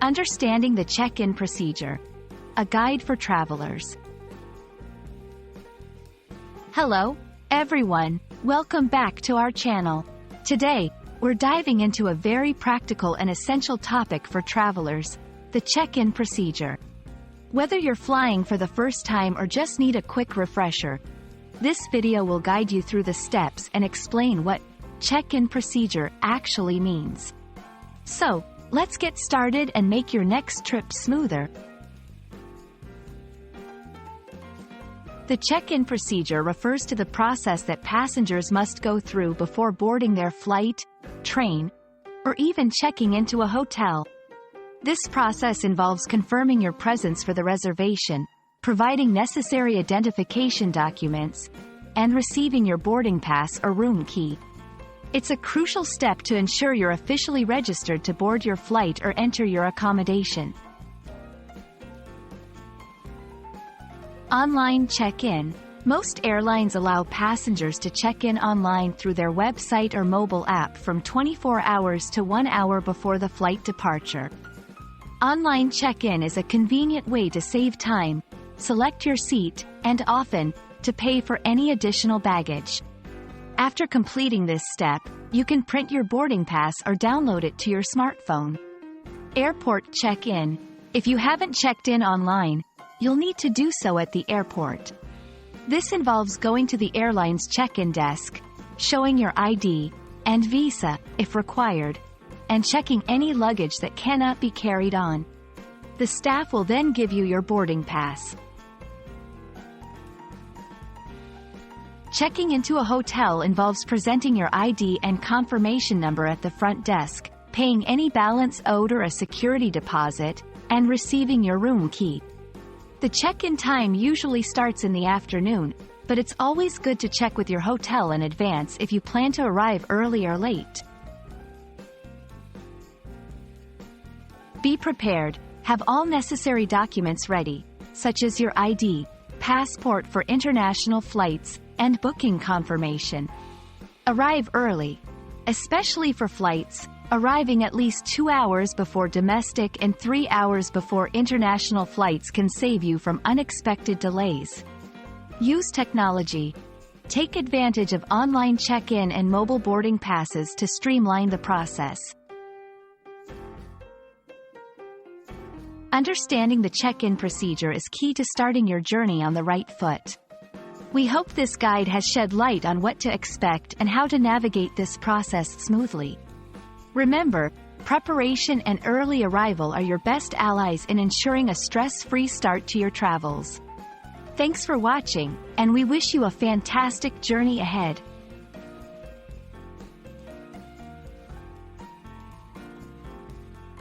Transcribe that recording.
Understanding the check-in procedure. A guide for travelers. Hello, everyone. Welcome back to our channel. Today, we're diving into a very practical and essential topic for travelers, the check-in procedure. Whether you're flying for the first time or just need a quick refresher, this video will guide you through the steps and explain what check-in procedure actually means. So, let's get started and make your next trip smoother. The check-in procedure refers to the process that passengers must go through before boarding their flight, train, or even checking into a hotel. This process involves confirming your presence for the reservation, providing necessary identification documents, and receiving your boarding pass or room key. It's a crucial step to ensure you're officially registered to board your flight or enter your accommodation. Online check-in. Most airlines allow passengers to check in online through their website or mobile app from 24 hours to 1 hour before the flight departure. Online check-in is a convenient way to save time, select your seat, and often, to pay for any additional baggage. After completing this step, you can print your boarding pass or download it to your smartphone. Airport check-in. If you haven't checked in online, you'll need to do so at the airport. This involves going to the airline's check-in desk, showing your ID and visa, if required, and checking any luggage that cannot be carried on. The staff will then give you your boarding pass. Checking into a hotel involves presenting your ID and confirmation number at the front desk, paying any balance owed or a security deposit, and receiving your room key. The check-in time usually starts in the afternoon, but it's always good to check with your hotel in advance if you plan to arrive early or late. Be prepared. Have all necessary documents ready, such as your ID, passport for international flights, and booking confirmation. Arrive early. Especially for flights, arriving at least 2 hours before domestic and 3 hours before international flights can save you from unexpected delays. Use technology. Take advantage of online check-in and mobile boarding passes to streamline the process. Understanding the check-in procedure is key to starting your journey on the right foot. We hope this guide has shed light on what to expect and how to navigate this process smoothly. Remember, preparation and early arrival are your best allies in ensuring a stress-free start to your travels. Thanks for watching, and we wish you a fantastic journey ahead.